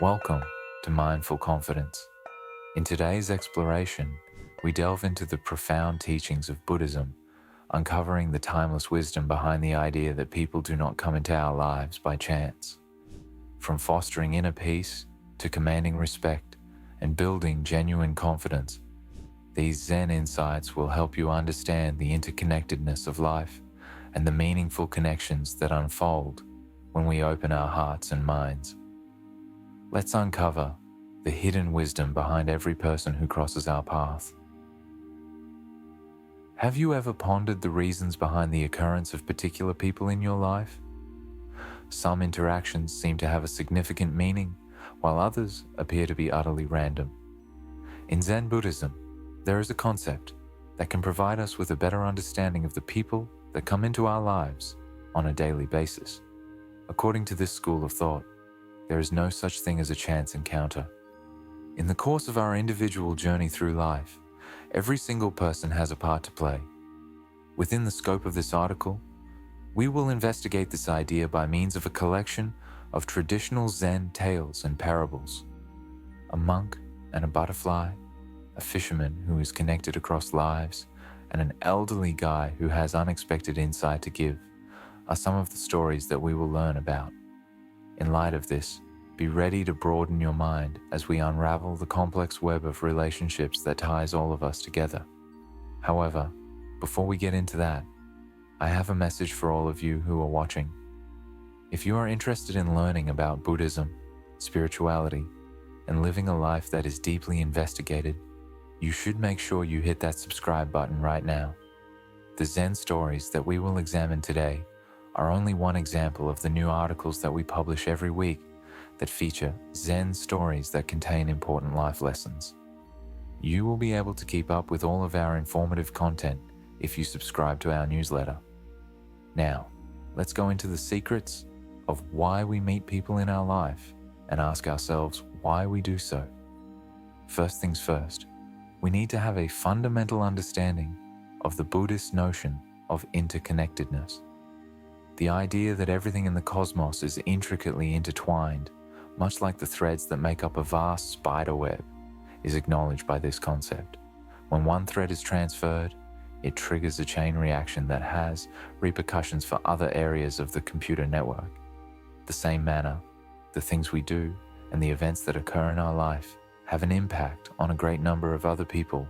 Welcome to Mindful Confidence. In today's exploration, we delve into the profound teachings of Buddhism, uncovering the timeless wisdom behind the idea that people do not come into our lives by chance. From fostering inner peace to commanding respect and building genuine confidence, these Zen insights will help you understand the interconnectedness of life and the meaningful connections that unfold when we open our hearts and minds. Let's uncover the hidden wisdom behind every person who crosses our path. Have you ever pondered the reasons behind the occurrence of particular people in your life? Some interactions seem to have a significant meaning, while others appear to be utterly random. In Zen Buddhism, there is a concept that can provide us with a better understanding of the people that come into our lives on a daily basis. According to this school of thought, there is no such thing as a chance encounter. In the course of our individual journey through life, every single person has a part to play. Within the scope of this article, we will investigate this idea by means of a collection of traditional Zen tales and parables. A monk and a butterfly, a fisherman who is connected across lives, and an elderly guy who has unexpected insight to give are some of the stories that we will learn about. In light of this, be ready to broaden your mind as we unravel the complex web of relationships that ties all of us together. However, before we get into that, I have a message for all of you who are watching. If you are interested in learning about Buddhism, spirituality, and living a life that is deeply investigated, you should make sure you hit that subscribe button right now. The Zen stories that we will examine today are only one example of the new articles that we publish every week that feature Zen stories that contain important life lessons. You will be able to keep up with all of our informative content if you subscribe to our newsletter. Now, let's go into the secrets of why we meet people in our life and ask ourselves why we do so. First things first, we need to have a fundamental understanding of the Buddhist notion of interconnectedness. The idea that everything in the cosmos is intricately intertwined, much like the threads that make up a vast spider web, is acknowledged by this concept. When one thread is transferred, it triggers a chain reaction that has repercussions for other areas of the computer network. The same manner, the things we do and the events that occur in our life have an impact on a great number of other people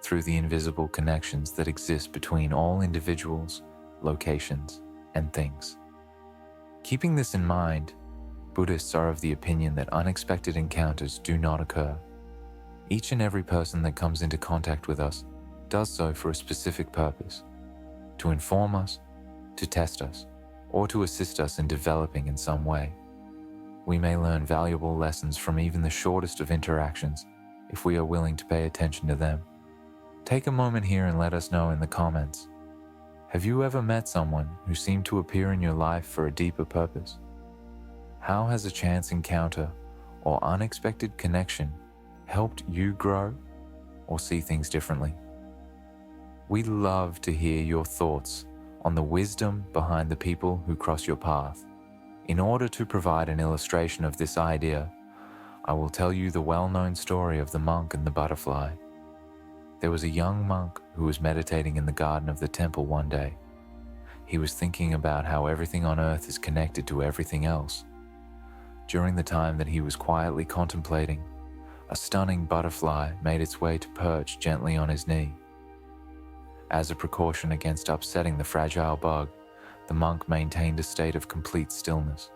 through the invisible connections that exist between all individuals, locations, and things. Keeping this in mind, Buddhists are of the opinion that unexpected encounters do not occur. Each and every person that comes into contact with us does so for a specific purpose: to inform us, to test us, or to assist us in developing in some way. We may learn valuable lessons from even the shortest of interactions if we are willing to pay attention to them. Take a moment here and let us know in the comments. Have you ever met someone who seemed to appear in your life for a deeper purpose? How has a chance encounter or unexpected connection helped you grow or see things differently? We love to hear your thoughts on the wisdom behind the people who cross your path. In order to provide an illustration of this idea, I will tell you the well-known story of the monk and the butterfly. There was a young monk who was meditating in the garden of the temple one day. He was thinking about how everything on earth is connected to everything else. During the time that he was quietly contemplating, a stunning butterfly made its way to perch gently on his knee. As a precaution against upsetting the fragile bug, the monk maintained a state of complete stillness.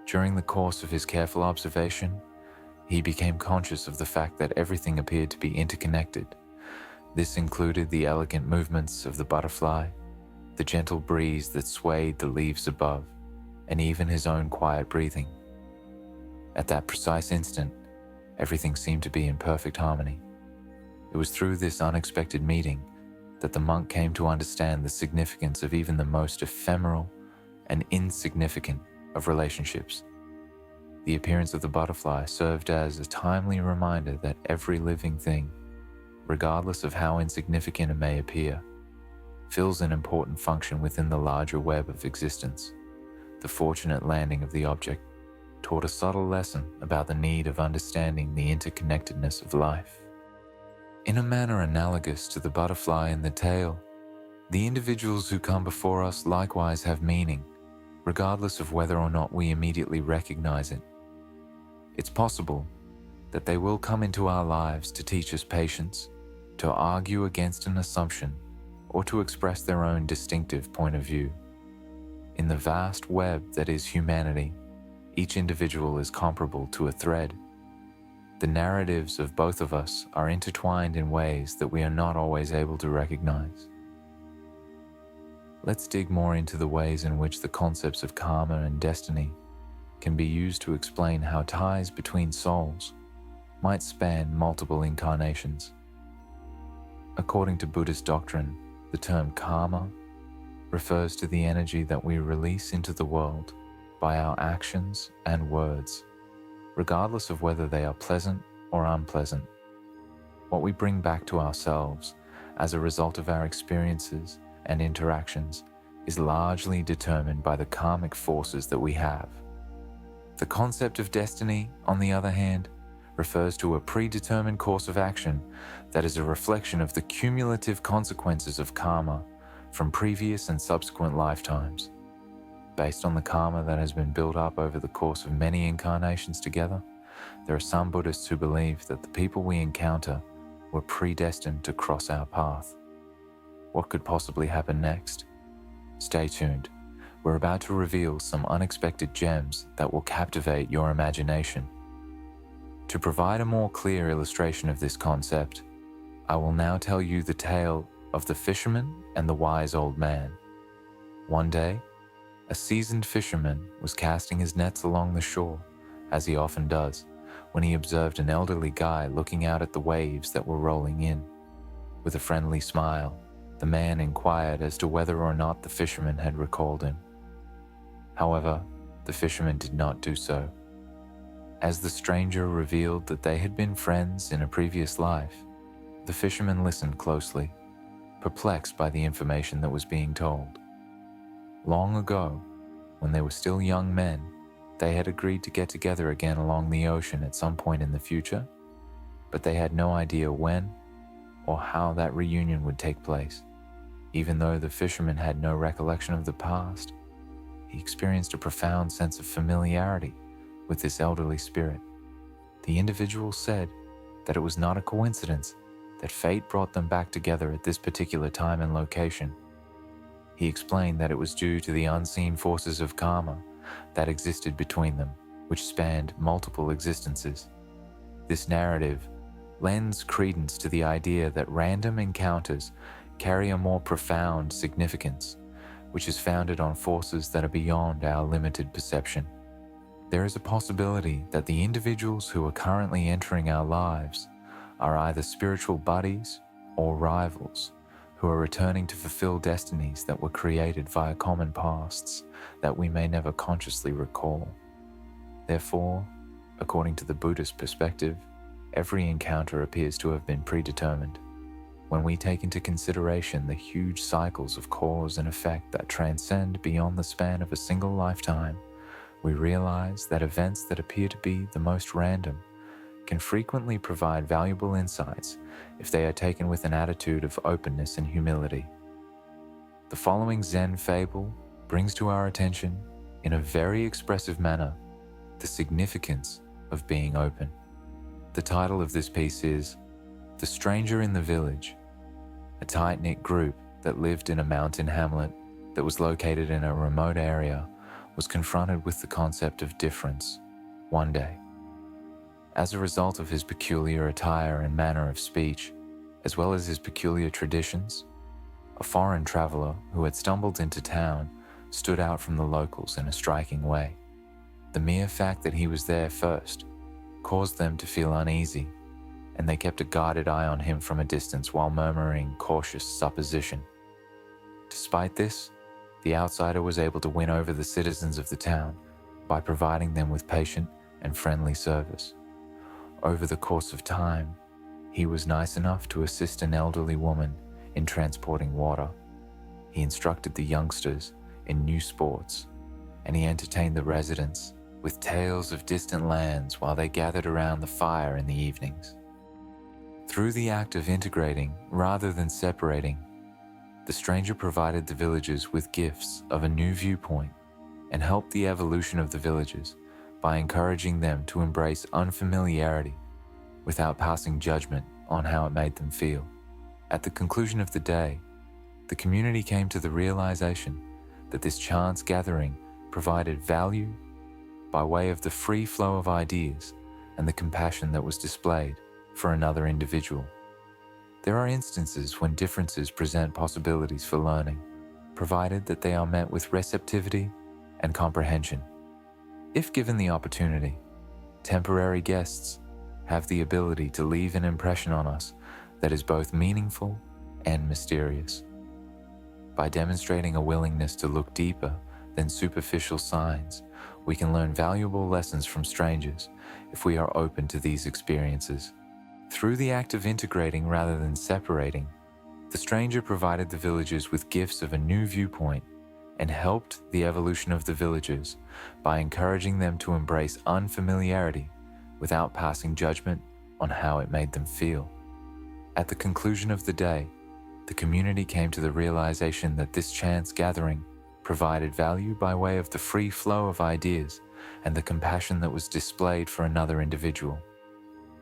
During the course of his careful observation, he became conscious of the fact that everything appeared to be interconnected. This included the elegant movements of the butterfly, the gentle breeze that swayed the leaves above, and even his own quiet breathing. At that precise instant, everything seemed to be in perfect harmony. It was through this unexpected meeting that the monk came to understand the significance of even the most ephemeral and insignificant of relationships. The appearance of the butterfly served as a timely reminder that every living thing, regardless of how insignificant it may appear, fills an important function within the larger web of existence. The fortunate landing of the object taught a subtle lesson about the need of understanding the interconnectedness of life. In a manner analogous to the butterfly in the tail, the individuals who come before us likewise have meaning, regardless of whether or not we immediately recognize it. It's possible that they will come into our lives to teach us patience, to argue against an assumption, or to express their own distinctive point of view. In the vast web that is humanity, each individual is comparable to a thread. The narratives of both of us are intertwined in ways that we are not always able to recognize. Let's dig more into the ways in which the concepts of karma and destiny can be used to explain how ties between souls might span multiple incarnations. According to Buddhist doctrine, the term karma refers to the energy that we release into the world by our actions and words, regardless of whether they are pleasant or unpleasant. What we bring back to ourselves as a result of our experiences and interactions is largely determined by the karmic forces that we have. The concept of destiny, on the other hand, refers to a predetermined course of action that is a reflection of the cumulative consequences of karma from previous and subsequent lifetimes. Based on the karma that has been built up over the course of many incarnations together, there are some Buddhists who believe that the people we encounter were predestined to cross our path. What could possibly happen next? Stay tuned. We're about to reveal some unexpected gems that will captivate your imagination. To provide a more clear illustration of this concept, I will now tell you the tale of the fisherman and the wise old man. One day, a seasoned fisherman was casting his nets along the shore, as he often does, when he observed an elderly guy looking out at the waves that were rolling in. With a friendly smile, the man inquired as to whether or not the fisherman had recalled him. However, the fisherman did not do so. As the stranger revealed that they had been friends in a previous life, the fisherman listened closely, perplexed by the information that was being told. Long ago, when they were still young men, they had agreed to get together again along the ocean at some point in the future, but they had no idea when or how that reunion would take place. Even though the fisherman had no recollection of the past, he experienced a profound sense of familiarity with this elderly spirit. The individual said that it was not a coincidence that fate brought them back together at this particular time and location. He explained that it was due to the unseen forces of karma that existed between them, which spanned multiple existences. This narrative lends credence to the idea that random encounters carry a more profound significance, which is founded on forces that are beyond our limited perception. There is a possibility that the individuals who are currently entering our lives are either spiritual buddies or rivals who are returning to fulfill destinies that were created via common pasts that we may never consciously recall. Therefore, according to the Buddhist perspective, every encounter appears to have been predetermined. When we take into consideration the huge cycles of cause and effect that transcend beyond the span of a single lifetime, we realize that events that appear to be the most random can frequently provide valuable insights if they are taken with an attitude of openness and humility. The following Zen fable brings to our attention, in a very expressive manner, the significance of being open. The title of this piece is The Stranger in the Village. A tight-knit group that lived in a mountain hamlet that was located in a remote area was confronted with the concept of difference one day. As a result of his peculiar attire and manner of speech, as well as his peculiar traditions, a foreign traveler who had stumbled into town stood out from the locals in a striking way. The mere fact that he was there first caused them to feel uneasy, and they kept a guarded eye on him from a distance while murmuring cautious supposition. Despite this, the outsider was able to win over the citizens of the town by providing them with patient and friendly service. Over the course of time, he was nice enough to assist an elderly woman in transporting water. He instructed the youngsters in new sports, and he entertained the residents with tales of distant lands while they gathered around the fire in the evenings. Through the act of integrating rather than separating, the stranger provided the villagers with gifts of a new viewpoint and helped the evolution of the villagers by encouraging them to embrace unfamiliarity without passing judgment on how it made them feel. At the conclusion of the day, the community came to the realization that this chance gathering provided value by way of the free flow of ideas and the compassion that was displayed for another individual. There are instances when differences present possibilities for learning, provided that they are met with receptivity and comprehension. If given the opportunity, temporary guests have the ability to leave an impression on us that is both meaningful and mysterious. By demonstrating a willingness to look deeper than superficial signs, we can learn valuable lessons from strangers if we are open to these experiences. Through the act of integrating rather than separating, the stranger provided the villagers with gifts of a new viewpoint and helped the evolution of the villagers by encouraging them to embrace unfamiliarity without passing judgment on how it made them feel. At the conclusion of the day, the community came to the realization that this chance gathering provided value by way of the free flow of ideas and the compassion that was displayed for another individual.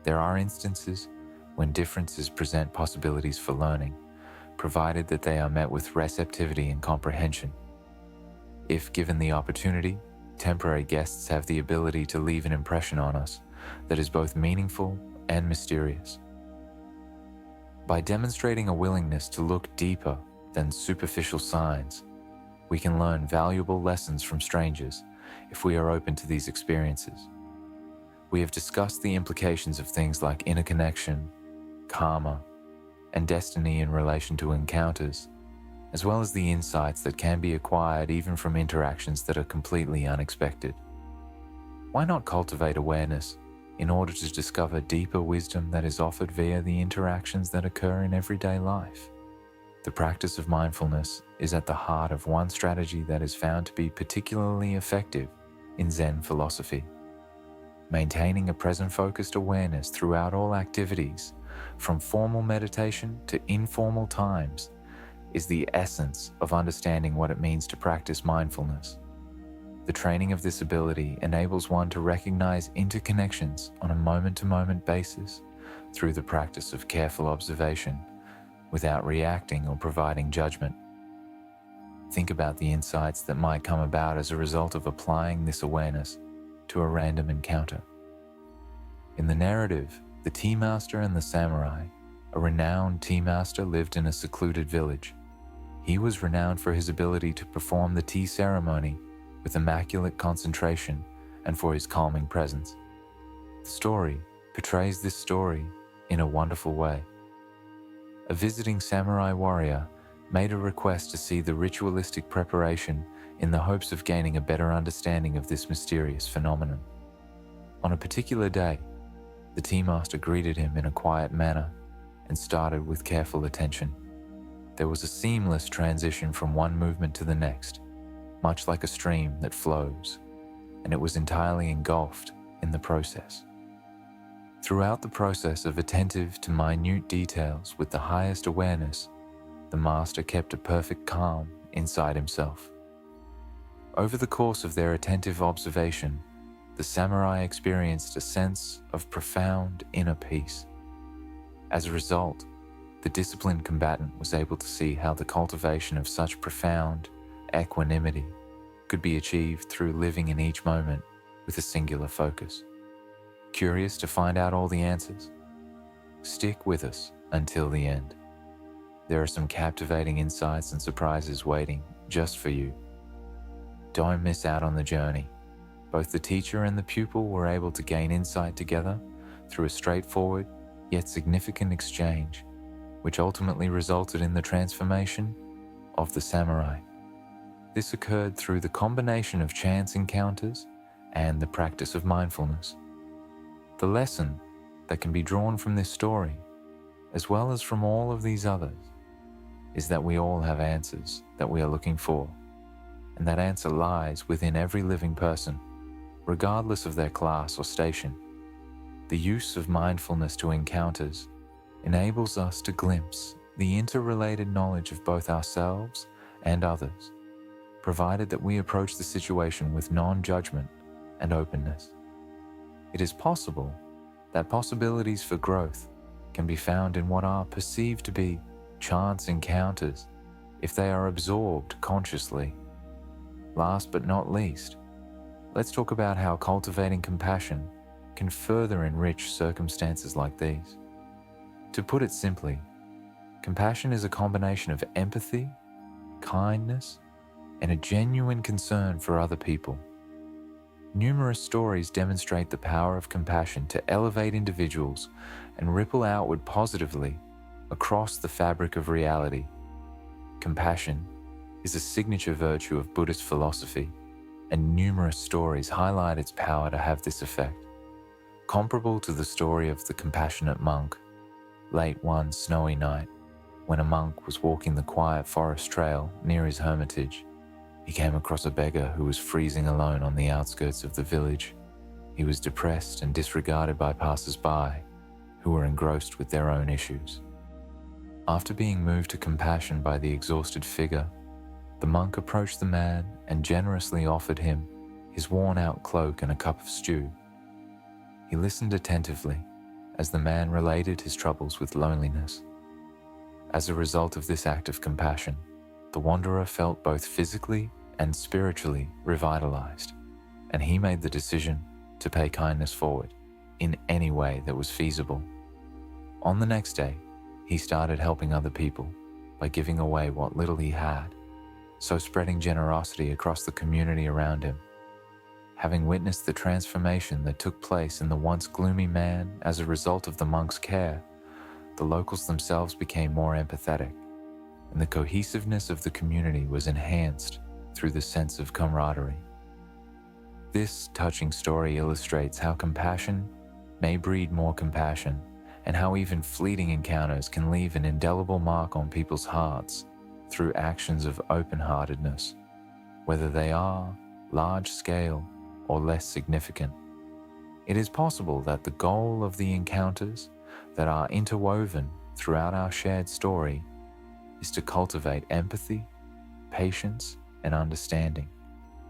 There are instances when differences present possibilities for learning, provided that they are met with receptivity and comprehension. If given the opportunity, temporary guests have the ability to leave an impression on us that is both meaningful and mysterious. By demonstrating a willingness to look deeper than superficial signs, we can learn valuable lessons from strangers if we are open to these experiences. We have discussed the implications of things like interconnection, karma, and destiny in relation to encounters, as well as the insights that can be acquired even from interactions that are completely unexpected. Why not cultivate awareness in order to discover deeper wisdom that is offered via the interactions that occur in everyday life? The practice of mindfulness is at the heart of one strategy that is found to be particularly effective in Zen philosophy. Maintaining a present-focused awareness throughout all activities, from formal meditation to informal times, is the essence of understanding what it means to practice mindfulness. The training of this ability enables one to recognize interconnections on a moment-to-moment basis through the practice of careful observation, without reacting or providing judgment. Think about the insights that might come about as a result of applying this awareness to a random encounter. In the narrative, the tea master and the samurai, a renowned tea master lived in a secluded village. He was renowned for his ability to perform the tea ceremony with immaculate concentration and for his calming presence. The story portrays this story in a wonderful way. A visiting samurai warrior made a request to see the ritualistic preparation in the hopes of gaining a better understanding of this mysterious phenomenon. On a particular day, the tea master greeted him in a quiet manner and started with careful attention. There was a seamless transition from one movement to the next, much like a stream that flows, and it was entirely engulfed in the process. Throughout the process of attentive to minute details with the highest awareness, the master kept a perfect calm inside himself. Over the course of their attentive observation, the samurai experienced a sense of profound inner peace. As a result, the disciplined combatant was able to see how the cultivation of such profound equanimity could be achieved through living in each moment with a singular focus. Curious to find out all the answers? Stick with us until the end. There are some captivating insights and surprises waiting just for you. Don't miss out on the journey. Both the teacher and the pupil were able to gain insight together through a straightforward yet significant exchange, which ultimately resulted in the transformation of the samurai. This occurred through the combination of chance encounters and the practice of mindfulness. The lesson that can be drawn from this story, as well as from all of these others, is that we all have answers that we are looking for, and that answer lies within every living person, regardless of their class or station. The use of mindfulness to encounters enables us to glimpse the interrelated knowledge of both ourselves and others, provided that we approach the situation with non-judgment and openness. It is possible that possibilities for growth can be found in what are perceived to be chance encounters if they are absorbed consciously. Last but not least, let's talk about how cultivating compassion can further enrich circumstances like these. To put it simply, compassion is a combination of empathy, kindness, and a genuine concern for other people. Numerous stories demonstrate the power of compassion to elevate individuals and ripple outward positively across the fabric of reality. Compassion is a signature virtue of Buddhist philosophy, and numerous stories highlight its power to have this effect. Comparable to the story of the compassionate monk, late one snowy night, when a monk was walking the quiet forest trail near his hermitage, he came across a beggar who was freezing alone on the outskirts of the village. He was depressed and disregarded by passers-by, who were engrossed with their own issues. After being moved to compassion by the exhausted figure, the monk approached the man and generously offered him his worn-out cloak and a cup of stew. He listened attentively as the man related his troubles with loneliness. As a result of this act of compassion, the wanderer felt both physically and spiritually revitalized, and he made the decision to pay kindness forward in any way that was feasible. On the next day, he started helping other people by giving away what little he had, so spreading generosity across the community around him. Having witnessed the transformation that took place in the once gloomy man as a result of the monk's care, the locals themselves became more empathetic, and the cohesiveness of the community was enhanced through the sense of camaraderie. This touching story illustrates how compassion may breed more compassion, and how even fleeting encounters can leave an indelible mark on people's hearts through actions of open-heartedness, whether they are large-scale or less significant. It is possible that the goal of the encounters that are interwoven throughout our shared story is to cultivate empathy, patience, and understanding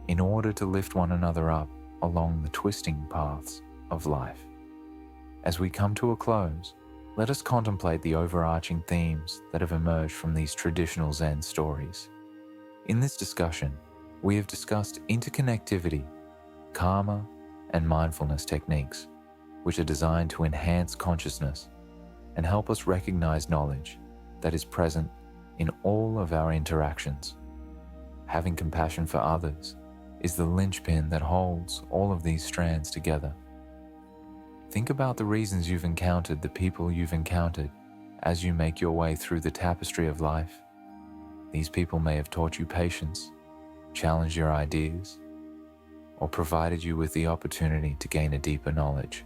in order to lift one another up along the twisting paths of life. As we come to a close, let us contemplate the overarching themes that have emerged from these traditional Zen stories. In this discussion, we have discussed interconnectivity, karma, and mindfulness techniques, which are designed to enhance consciousness and help us recognize knowledge that is present in all of our interactions. Having compassion for others is the linchpin that holds all of these strands together. Think about the reasons you've encountered the people you've encountered as you make your way through the tapestry of life. These people may have taught you patience, challenged your ideas, or provided you with the opportunity to gain a deeper knowledge.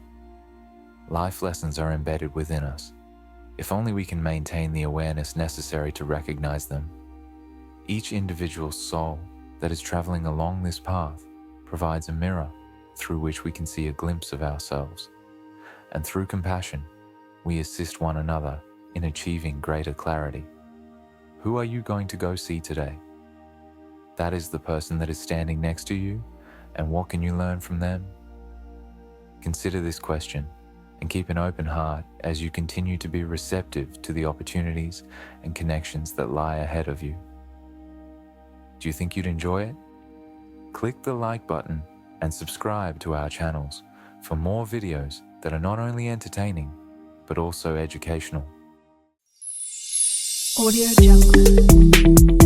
Life lessons are embedded within us, if only we can maintain the awareness necessary to recognize them. Each individual soul that is traveling along this path provides a mirror through which we can see a glimpse of ourselves. And through compassion, we assist one another in achieving greater clarity. Who are you going to go see today? That is the person that is standing next to you, and what can you learn from them? Consider this question and keep an open heart as you continue to be receptive to the opportunities and connections that lie ahead of you. Do you think you'd enjoy it? Click the like button and subscribe to our channels for more videos that are not only entertaining, but also educational. Audio Jungle.